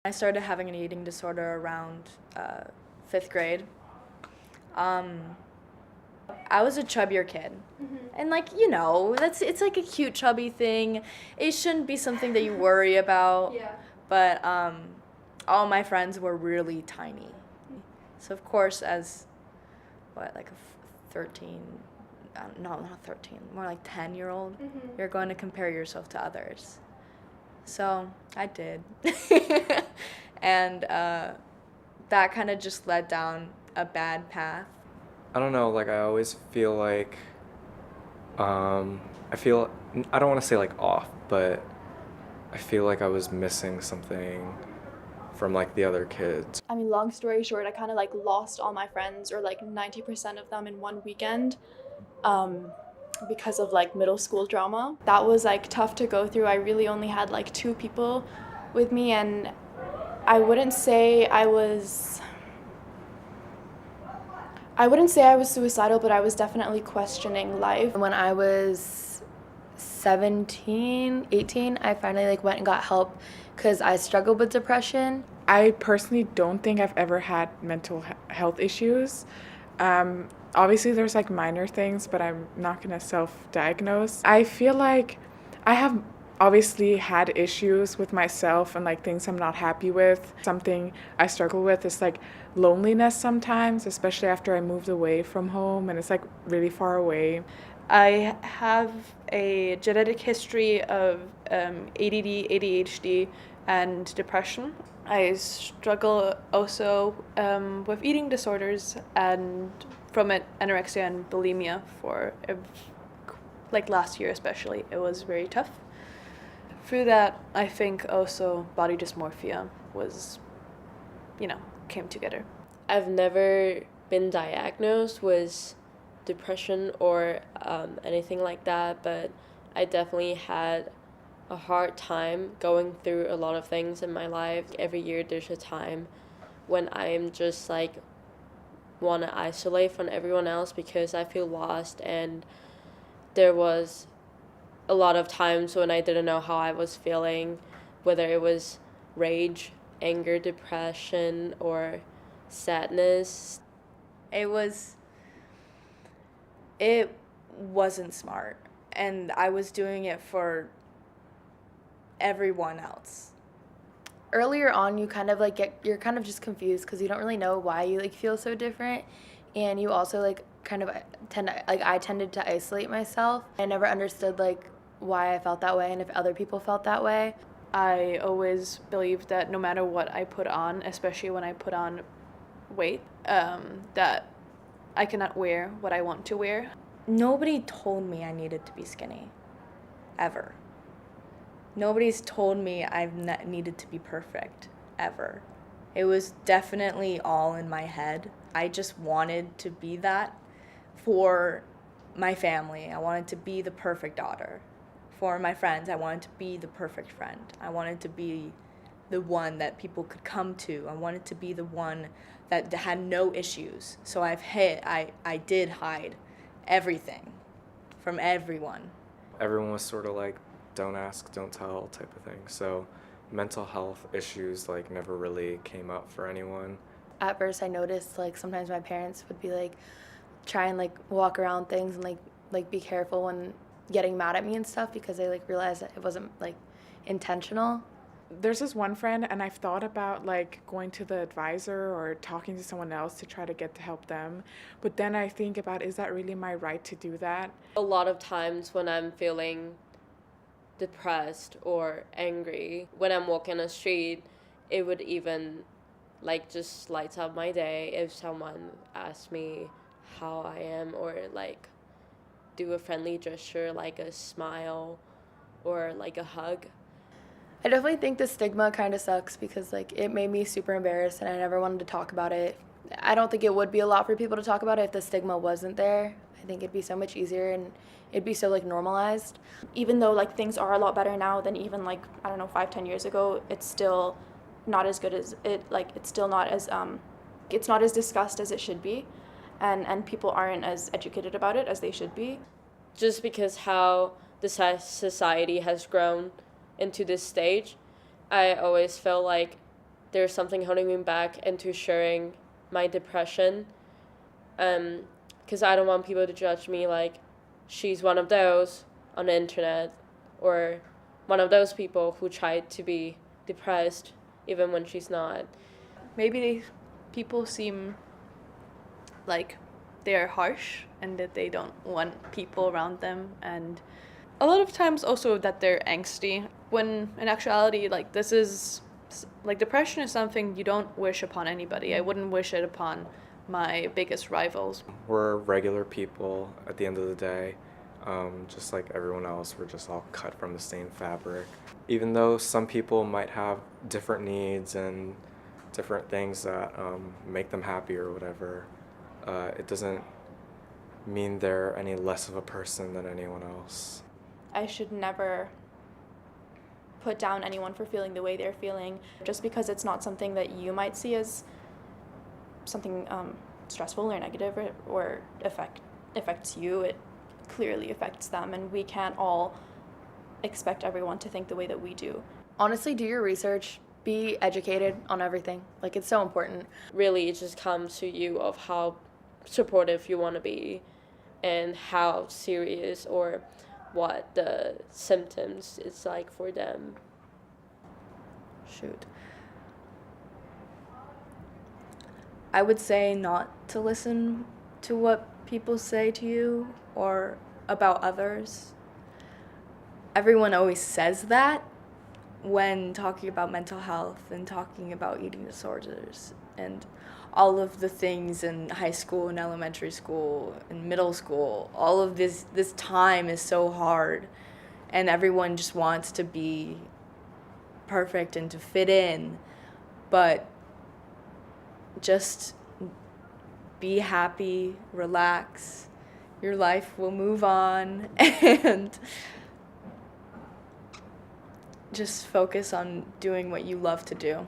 I started having an eating disorder around 5th grade. I was a chubbier kid. And it's like a cute chubby thing. It shouldn't be something that you worry about. Yeah. But all my friends were really tiny. So of course, as like a 13, no, not 13, more like 10-year-old, you're going to compare yourself to others. So I did. And that kind of just led down a bad path. I don't know, like I always feel like, I feel, I don't want to say like off, but I feel like I was missing something from like the other kids. I mean, long story short, I kind of like lost all my friends, or like 90% of them in one weekend, because of like middle school drama. That was like tough to go through. I really only had like 2 people with me, and I wouldn't say I was suicidal, but I was definitely questioning life. When I was 17, 18, I finally like went and got help because I struggled with depression. I personally don't think I've ever had mental health issues. Obviously there's like minor things, but I'm not gonna self-diagnose. I feel like I have obviously had issues with myself and like things I'm not happy with. Something I struggle with is like loneliness sometimes, especially after I moved away from home and it's like really far away. I have a genetic history of ADD, ADHD, and depression. I struggle also with eating disorders and from it anorexia and bulimia for like last year especially. It was very tough. Through that, I think also body dysmorphia was, came together. I've never been diagnosed with depression or anything like that, but I definitely had a hard time going through a lot of things in my life. Every year there's a time when I'm just like want to isolate from everyone else because I feel lost, and there was a lot of times when I didn't know how I was feeling, whether it was rage, anger, depression, or sadness. It wasn't smart, and I was doing it for everyone else. Earlier on, you kind of like you're kind of just confused because you don't really know why you like feel so different, and you also like kind of I tended to isolate myself. I never understood like why I felt that way and if other people felt that way. I always believed that no matter what I put on, especially when I put on weight, that I cannot wear what I want to wear. Nobody told me I needed to be skinny, ever. Nobody's told me I've needed to be perfect, ever. It was definitely all in my head. I just wanted to be that for my family. I wanted to be the perfect daughter. For my friends, I wanted to be the perfect friend. I wanted to be the one that people could come to. I wanted to be the one that had no issues. So I did hide everything from everyone. Everyone was sort of like, don't ask, don't tell type of thing. So mental health issues like never really came up for anyone. At first I noticed like sometimes my parents would be like try and like walk around things and like be careful when getting mad at me and stuff because they like realized that it wasn't like intentional. There's this one friend, and I've thought about like going to the advisor or talking to someone else to try to get to help them. But then I think about, is that really my right to do that? A lot of times when I'm feeling depressed or angry, when I'm walking the street, it would even like just lights up my day if someone asks me how I am, or like do a friendly gesture like a smile or like a hug. I definitely think the stigma kind of sucks because like it made me super embarrassed and I never wanted to talk about it. I don't think it would be a lot for people to talk about it if the stigma wasn't there. I think it'd be so much easier and it'd be so like normalized. Even though like things are a lot better now than even like, I don't know, 5-10 years ago, it's still not as good as it's still not as it's not as discussed as it should be, and people aren't as educated about it as they should be. Just because how the society has grown into this stage, I always felt like there's something holding me back into sharing my depression, because I don't want people to judge me like she's one of those on the internet, or one of those people who tried to be depressed even when she's not. Maybe people seem like they're harsh and that they don't want people around them, and a lot of times also that they're angsty, when in actuality, like, this is, like, depression is something you don't wish upon anybody. I wouldn't wish it upon my biggest rivals. We're regular people at the end of the day. Just like everyone else, we're just all cut from the same fabric. Even though some people might have different needs and different things that make them happy or whatever, it doesn't mean they're any less of a person than anyone else. I should never put down anyone for feeling the way they're feeling. Just because it's not something that you might see as something stressful or negative or affects you, it clearly affects them, and we can't all expect everyone to think the way that we do. Honestly, do your research. Be educated on everything. Like, it's so important. Really, it just comes to you of how supportive you want to be and how serious or what the symptoms is like for them. Shoot. I would say not to listen to what people say to you or about others. Everyone always says that when talking about mental health and talking about eating disorders and all of the things in high school and elementary school and middle school. All of this time is so hard, and everyone just wants to be perfect and to fit in, but just be happy, relax. Your life will move on, and just focus on doing what you love to do.